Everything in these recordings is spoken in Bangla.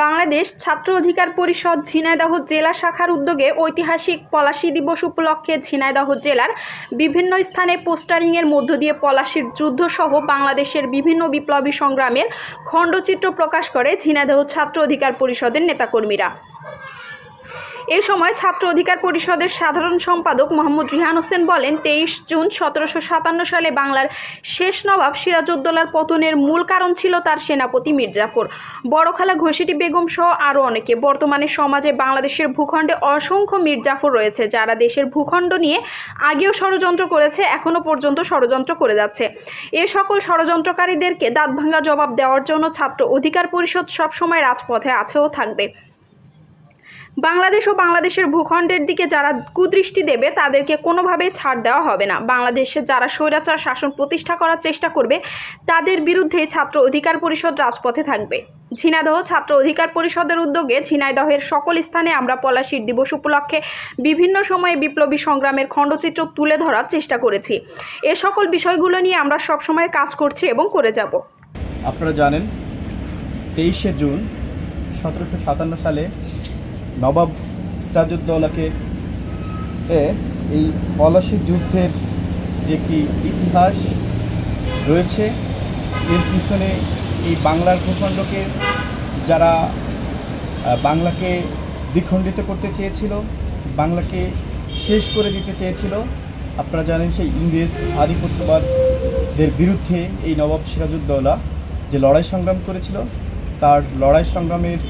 বাংলাদেশ ছাত্র অধিকার পরিষদ ঝিনাইদহ জেলা শাখার উদ্যোগে ঐতিহাসিক পলাশী দিবস উপলক্ষে ঝিনাইদহ জেলার বিভিন্ন স্থানে পোস্টারিংয়ের মধ্য দিয়ে পলাশীর যুদ্ধ সহ বাংলাদেশের বিভিন্ন বিপ্লবী সংগ্রামের খণ্ডচিত্র প্রকাশ করে ঝিনাইদহ ছাত্র অধিকার পরিষদের নেতাকর্মীরা। এই সময় ছাত্র অধিকার পরিষদের সাধারণ সম্পাদক মোহাম্মদ রিহান হোসেন বলেন, 23 জুন 1757 সালে বাংলার শেষ নবাব সিরাজউদ্দৌলার পতনের মূল কারণ ছিল তার সেনাপতি মীর জাফর, বড়খালা ঘসিটি বেগম সহ আরও অনেকে। বর্তমানে সমাজে বাংলাদেশের ভূখণ্ডে অসংখ্য মীর জাফর রয়েছে, যারা দেশের ভূখণ্ড নিয়ে আগেও ষড়যন্ত্র করেছে, এখনো পর্যন্ত ষড়যন্ত্র করে যাচ্ছে। এ সকল ষড়যন্ত্রকারীদেরকে দাঁতভাঙ্গা জবাব দেওয়ার জন্য ছাত্র অধিকার পরিষদ সবসময় রাজপথে আছে ও থাকবে। বাংলাদেশ ও বাংলাদেশের ভূখণ্ডের দিকে যারা কুদৃষ্টি দেবে তাদেরকে কোনোভাবেই ছাড় দেওয়া হবে না। বাংলাদেশে যারা স্বৈরাচার শাসন প্রতিষ্ঠা করার চেষ্টা করবে তাদের বিরুদ্ধে ছাত্র অধিকার পরিষদ রাজপথে থাকবে। ঝিনাইদহ ছাত্র অধিকার পরিষদের উদ্যোগে ঝিনাইদহের সকল স্থানে আমরা পলাশীর দিবস উপলক্ষে বিভিন্ন সময়ে বিপ্লবী সংগ্রামের খণ্ডচিত্র তুলে ধরার চেষ্টা করেছি। এ সকল বিষয়গুলো নিয়ে আমরা সবসময় কাজ করছি এবং করে যাব। আপনারা জানেন 23শে জুন 1757 সালে নবাব সিরাজউদ্দৌলাকে এই পলাশী যুদ্ধের যে একটি ইতিহাস রয়েছে, এর পিছনে এই বাংলার ভূখণ্ডকে যারা বাংলাকে দ্বিখণ্ডিত করতে চেয়েছিল, বাংলাকে শেষ করে দিতে চেয়েছিল, আপনারা জানেন সেই ইংরেজ আধিপত্যবাদের বিরুদ্ধে এই নবাব সিরাজউদ্দৌলা যে লড়াই সংগ্রাম করেছিল, তার লড়াই সংগ্রামের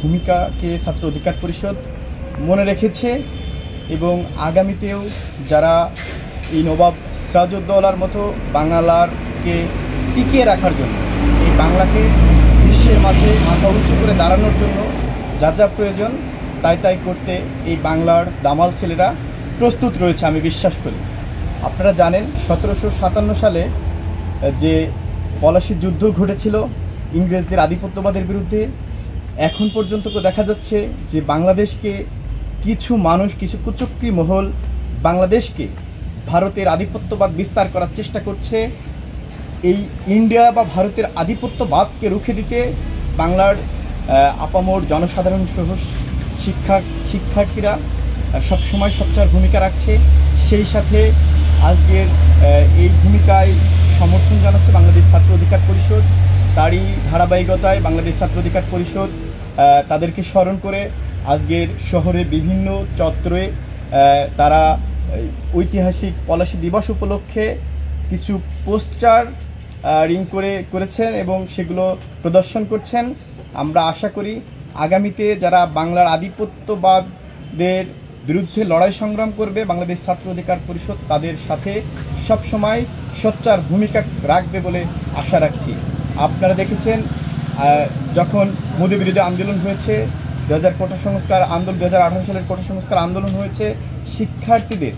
ভূমিকাকে ছাত্র অধিকার পরিষদ মনে রেখেছে এবং আগামীতেও যারা এই নবাব সিরাজউদ্দৌলার মতো বাংলাকে টিকিয়ে রাখার জন্য, এই বাংলাকে বিশ্বের মাঝে মাথা উঁচু করে দাঁড়ানোর জন্য যা যা প্রয়োজন তাই করতে এই বাংলার দামাল ছেলেরা প্রস্তুত রয়েছে, আমি বিশ্বাস করি। আপনারা জানেন 1757 সালে যে পলাশী যুদ্ধ ঘটেছিল ইংরেজদের আধিপত্যবাদের বিরুদ্ধে, এখন পর্যন্ত দেখা যাচ্ছে যে বাংলাদেশকে কিছু মানুষ, কিছু কুচক্রী মহল বাংলাদেশকে ভারতের আধিপত্যবাদ বিস্তার করার চেষ্টা করছে। এই ইন্ডিয়া বা ভারতের আধিপত্যবাদকে রুখে দিতে বাংলার আপামর জনসাধারণ সহ শিক্ষার্থীরা সবসময় সোচ্চার ভূমিকা রাখছে। সেই সাথে আজকের এই ভূমিকায় সমর্থন জানাচ্ছে বাংলাদেশ ছাত্র অধিকার পরিষদ। তারই ধারাবাহিকতায় বাংলাদেশ ছাত্র অধিকার পরিষদ তাদেরকে স্মরণ করে আজকের শহরের বিভিন্ন চত্বরে তারা ঐতিহাসিক পলাশী দিবস উপলক্ষে কিছু পোস্টার করেছেন এবং সেগুলো প্রদর্শন করছেন। আমরা আশা করি আগামীতে যারা বাংলার আধিপত্যবাদের বিরুদ্ধে লড়াই সংগ্রাম করবে, বাংলাদেশ ছাত্র অধিকার পরিষদ তাদের সাথে সবসময় সোচ্চার ভূমিকা রাখবে বলে আশা রাখছি। আপনারা দেখেছেন যখন মোদি বিরোধী আন্দোলন হয়েছে, 2000 কোটা সংস্কার আন্দোলন, 2018 সালের কোটা সংস্কার আন্দোলন হয়েছে, শিক্ষার্থীদের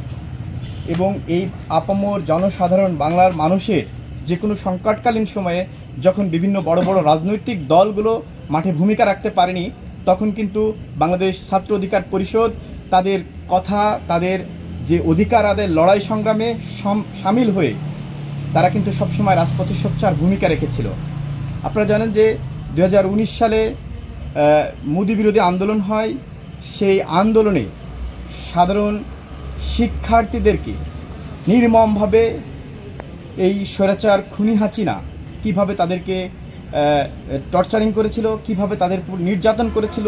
এবং এই আপামর জনসাধারণ বাংলার মানুষের যে কোনো সংকটকালীন সময়ে যখন বিভিন্ন বড় বড় রাজনৈতিক দলগুলো মাঠে ভূমিকা রাখতে পারেনি, তখন কিন্তু বাংলাদেশ ছাত্র অধিকার পরিষদ তাদের কথা, তাদের যে অধিকার আদায়ের লড়াই সংগ্রামে সামিল হয়ে তারা কিন্তু সবসময় রাজপথে সোচ্চার ভূমিকা রেখেছিল। আপনারা জানেন যে 2019 সালে মোদি বিরোধী আন্দোলন হয়, সেই আন্দোলনে সাধারণ শিক্ষার্থীদেরকে নির্মমভাবে এই স্বৈরাচার খুনি হাসিনা কীভাবে তাদেরকে টর্চারিং করেছিল, কিভাবে তাদের উপর নির্যাতন করেছিল,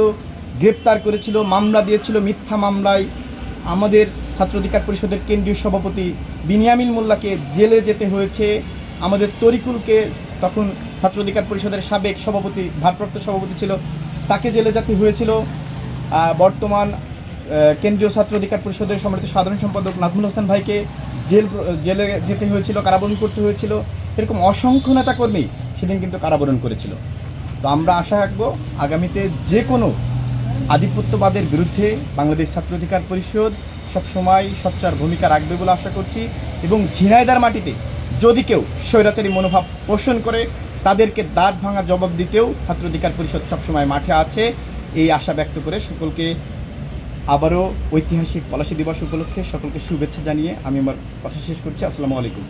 গ্রেপ্তার করেছিল, মামলা দিয়েছিল। মিথ্যা মামলায় আমাদের ছাত্র অধিকার পরিষদের কেন্দ্রীয় সভাপতি বিনিয়ামিন মোল্লাকে জেলে যেতে হয়েছে, আমাদের তরিকুলকে, তখন ছাত্র অধিকার পরিষদের সাবেক সভাপতি, ভারপ্রাপ্ত সভাপতি ছিল, তাকে জেলে যেতে হয়েছিল। বর্তমান কেন্দ্রীয় ছাত্র অধিকার পরিষদের সম্মানিত সাধারণ সম্পাদক নাজমুল হাসান ভাইকে জেলে যেতে হয়েছিল, কারাবরণ করতে হয়েছিল। এরকম অসংখ্য নেতাকর্মী সেদিন কিন্তু কারাবরণ করেছিল। তো আমরা আশা রাখবো আগামীতে যে কোনো আধিপত্যবাদের বিরুদ্ধে বাংলাদেশ ছাত্র অধিকার পরিষদ সবসময় সোচ্চার ভূমিকা রাখবে বলে আশা করছি এবং ঝিনাইদার মাটিতে যদি কেউ স্বৈরাচারী মনোভাব পোষণ করে তাদেরকে দাঁত ভাঙা জবাব দিতেও ছাত্র অধিকার পরিষদ সবসময় মাঠে আছে, এই আশা ব্যক্ত করে সকলকে আবারও ঐতিহাসিক পলাশী দিবস উপলক্ষে সকলকে শুভেচ্ছা জানিয়ে আমি আমার কথা শেষ করছি। আসসালামু আলাইকুম।